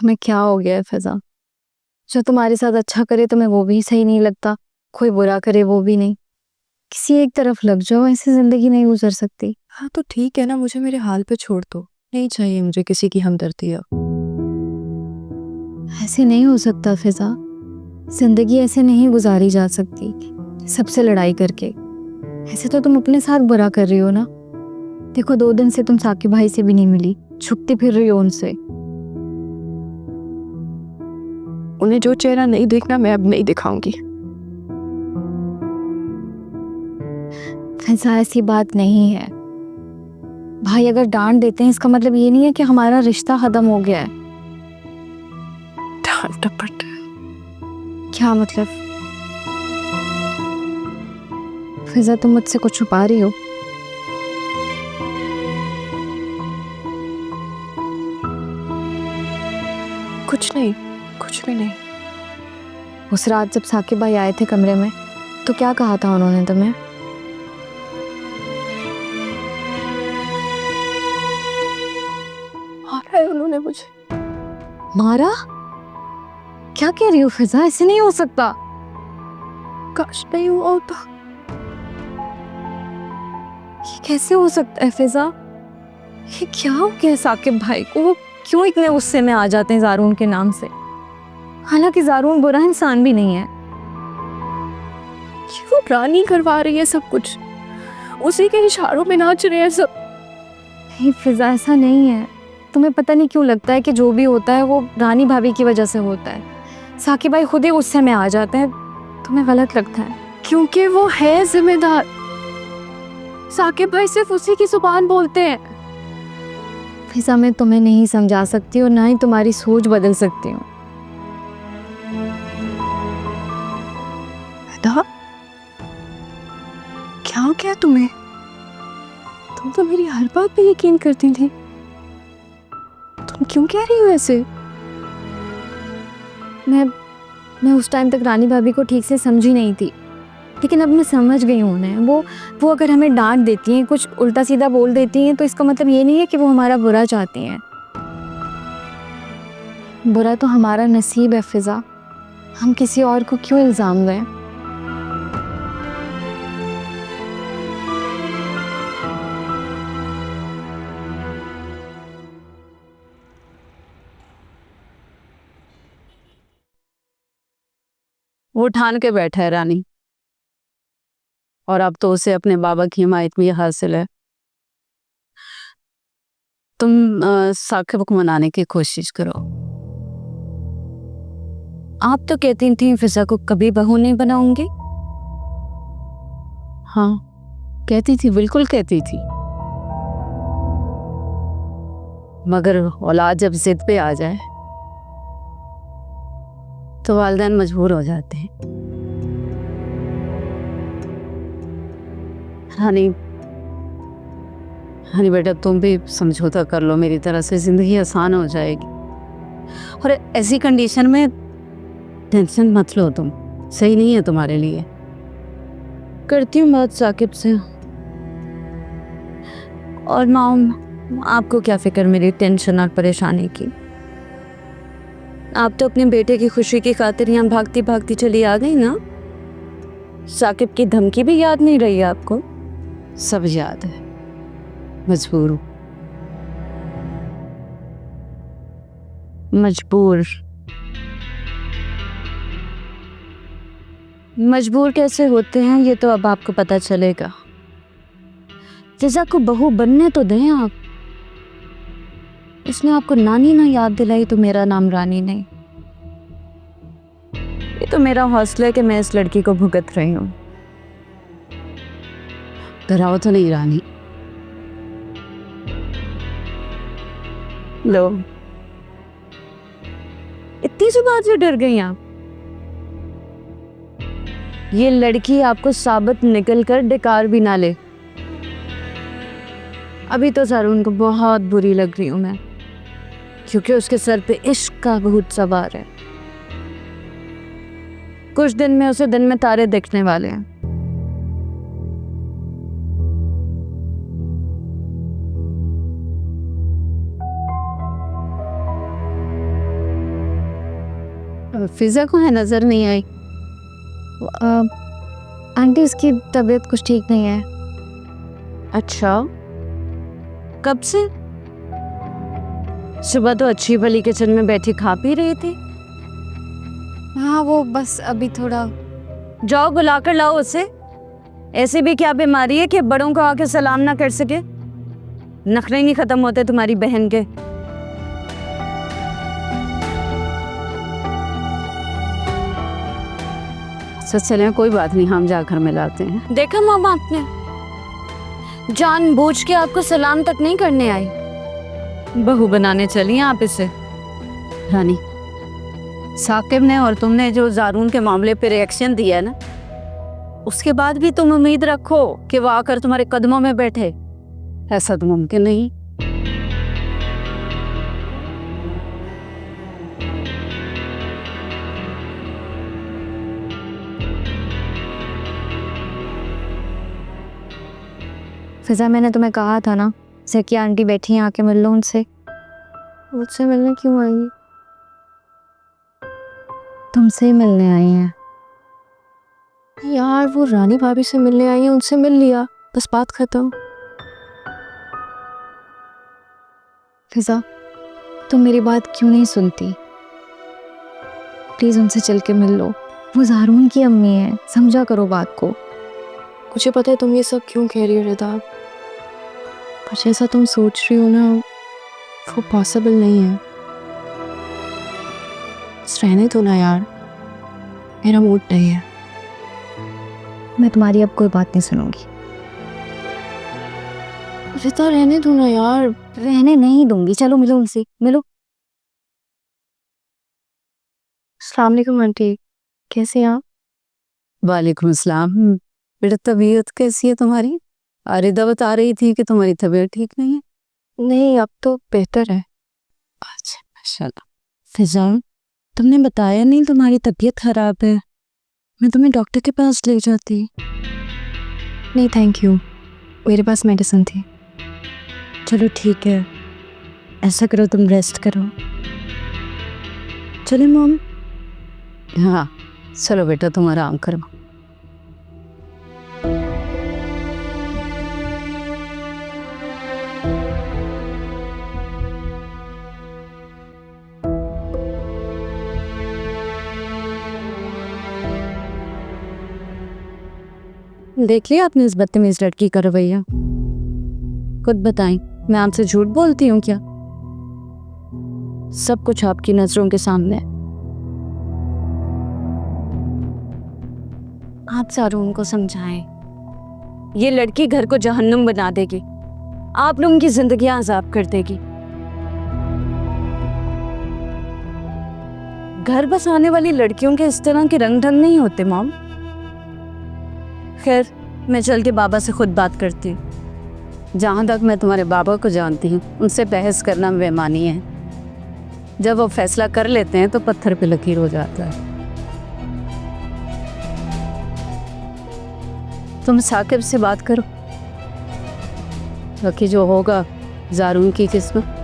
तुम्हें क्या हो गया है फिजा? जो तुम्हारे साथ अच्छा करे तुम्हें वो भी सही नहीं लगता, कोई बुरा करे वो भी नहीं। किसी एक तरफ लग जाओ, ऐसे जिंदगी नहीं गुजर सकती। हाँ तो ठीक है ना, मुझे मेरे हाल पे छोड़ दो। नहीं चाहिए मुझे किसी की हमदर्दी अब। ऐसे नहीं हो सकता फिजा, जिंदगी ऐसे नहीं गुजारी जा सकती सबसे लड़ाई करके। ऐसे तो तुम अपने साथ बुरा कर रही हो ना। देखो 2 दिन से तुम साकिब भाई से भी नहीं मिली, छुपती फिर रही हो उनसे। उन्हें जो चेहरा नहीं देखना मैं अब नहीं दिखाऊंगी। फिजा ऐसी बात नहीं है। भाई अगर डांट देते हैं इसका मतलब ये नहीं है कि हमारा रिश्ता खत्म हो गया है। डांट डपट। क्या मतलब? फिजा तुम मुझसे कुछ छुपा रही हो? कुछ नहीं, कुछ भी नहीं। उस रात जब साकिब भाई आए थे कमरे में तो क्या कहा था उन्होंने तुम्हें? मारा है उन्होंने मुझे। मारा? क्या कह रही हो फिजा, ऐसे नहीं हो सकता। काश नहीं हुआ होता। ये कैसे हो सकता है फिजा? ये क्या हो गया साकिब भाई को? वो क्यों इतने गुस्से में आ जाते हैं जारून के नाम से? हालांकि जारून बुरा इंसान भी नहीं है। क्यों रानी करवा रही है सब कुछ, उसी के इशारों में नाच रहे हैं सब। नहीं फिजा ऐसा नहीं है। तुम्हें पता नहीं क्यों लगता है कि जो भी होता है वो रानी भाभी की वजह से होता है। साकिब भाई खुद ही गुस्से में आ जाते हैं, तुम्हें गलत लगता है। क्योंकि वो है जिम्मेदार। साकिब भाई सिर्फ उसी की जुबान बोलते हैं। फिजा मैं तुम्हें नहीं समझा सकती और ना ही तुम्हारी सोच बदल सकती हूँ। क्या हो गया तुम्हें? तुम तो मेरी हर बात पे यकीन करती थी, तुम क्यों कह रही हो ऐसे? मैं उस टाइम तक रानी भाभी को ठीक से समझी नहीं थी, लेकिन अब मैं समझ गई हूँ उन्हें। वो अगर हमें डांट देती हैं, कुछ उल्टा सीधा बोल देती हैं, तो इसका मतलब ये नहीं है कि वो हमारा बुरा चाहती हैं। बुरा तो हमारा नसीब है फिजा, हम किसी और को क्यों इल्ज़ाम दें? वो ठान के बैठा है रानी, और अब तो उसे अपने बाबा की हिमायत भी हासिल है। तुम साकिब को मनाने की कोशिश करो। आप तो कहती थी फिजा को कभी बहू नहीं बनाऊंगी। हाँ कहती थी, बिल्कुल कहती थी, मगर औलाद जब जिद पे आ जाए तो वालिदैन मजबूर हो जाते हैं। रानी, रानी बेटा तुम भी समझौता कर लो मेरी तरह से, जिंदगी आसान हो जाएगी। और ऐसी कंडीशन में टेंशन मत लो तुम, सही नहीं है तुम्हारे लिए। करती हूँ बात साकिब से। और माँ, आपको क्या फिक्र मेरी टेंशन और परेशानी की? आप तो अपने बेटे की खुशी की खातिर यहाँ भागती भागती चली आ गई ना। साकिब की धमकी भी याद नहीं रही आपको? सब याद है, मजबूर हूँ। मजबूर कैसे होते हैं ये तो अब आपको पता चलेगा। फिजा को बहू बनने तो दें आप। इसने आपको नानी ना याद दिलाई तो मेरा नाम रानी नहीं। ये तो मेरा हौसला है कि मैं इस लड़की को भुगत रही हूँ। डराओ तो नहीं रानी। लो, इतनी सी बात से डर गई आप? ये लड़की आपको साबित निकल कर डिकार भी ना ले। अभी तो जारून को बहुत बुरी लग रही हूं मैं, क्योंकि उसके सर पे इश्क का भूत सवार है। कुछ दिन में उसे दिन में तारे दिखने वाले हैं। फिजा को है नजर नहीं आई? आंटी उसकी तबीयत कुछ ठीक नहीं है। अच्छा, कब से? सुबह तो अच्छी भली किचन में बैठी खा पी रही थी। हाँ वो बस अभी थोड़ा। जाओ बुला कर लाओ उसे। ऐसी भी क्या बीमारी है कि बड़ों को आके सलाम ना कर सके? नखरे नहीं खत्म होते तुम्हारी बहन के। अच्छा चले, कोई बात नहीं, हम जाकर मिलाते हैं। देखा मामा, आपने जानबूझ के आपको सलाम तक नहीं करने आई। बहू बनाने चली हैं आप इसे। रानी, साकिब ने और तुमने जो जारून के मामले पे रिएक्शन दिया है ना, उसके बाद भी तुम उम्मीद रखो कि वो आकर तुम्हारे कदमों में बैठे? ऐसा तो मुमकिन नहीं। फिजा मैंने तुम्हें कहा था ना, ज़किया आंटी बैठी हैं, आके मिल लो उनसे। मुझसे मिलने क्यों आई? तुमसे ही मिलने आई हैं। यार वो रानी भाभी से मिलने आई है, उनसे मिल लिया, बस बात खत्म। फिजा तुम मेरी बात क्यों नहीं सुनती? प्लीज उनसे चल के मिल लो। वो ज़ारून की अम्मी है, समझा करो बात को। मुझे पता है तुम ये सब क्यों कह रही हो रिदा, पर जैसा तुम सोच रही हो ना, वो पॉसिबल नहीं है। बस रहने दो ना यार, मेरा मूड नहीं है। मैं तुम्हारी अब कोई बात नहीं सुनूंगी। रिदा रहने दो ना यार। रहने नहीं दूंगी, चलो मिलो उनसे, मिलो। अस्सलाम वालेकुम आंटी, कैसे हैं आप? वालेकुम अस्सलाम। बेटा तबीयत कैसी है तुम्हारी? आरिदा बता रही थी कि तुम्हारी तबीयत ठीक नहीं है। नहीं, अब तो बेहतर है। अच्छा माशाल्लाह। फिजा, तुमने बताया नहीं तुम्हारी तबीयत खराब है, मैं तुम्हें डॉक्टर के पास ले जाती। नहीं थैंक यू, मेरे पास मेडिसिन थी। चलो ठीक है, ऐसा करो तुम रेस्ट करो। चले मॉम? हाँ चलो बेटा, तुम आराम करो। देख लिया आपने इस बदतमीज लड़की का रवैया? खुद बताएं, मैं आपसे झूठ बोलती हूँ क्या? सब कुछ आपकी नजरों के सामने है। आप ज़ारून को समझाएं, ये लड़की घर को जहन्नुम बना देगी, आप लोगों की जिंदगियां अजाब कर देगी। घर बसाने वाली लड़कियों के इस तरह के रंग ढंग नहीं होते मॉम। खैर, मैं चल के बाबा से खुद बात करती हूँ। जहाँ तक मैं तुम्हारे बाबा को जानती हूँ, उनसे बहस करना बेईमानी है। जब वो फैसला कर लेते हैं तो पत्थर पे लकीर हो जाता है। तुम साकिब से बात करो, बाकी जो होगा ज़ारून की किस्मत।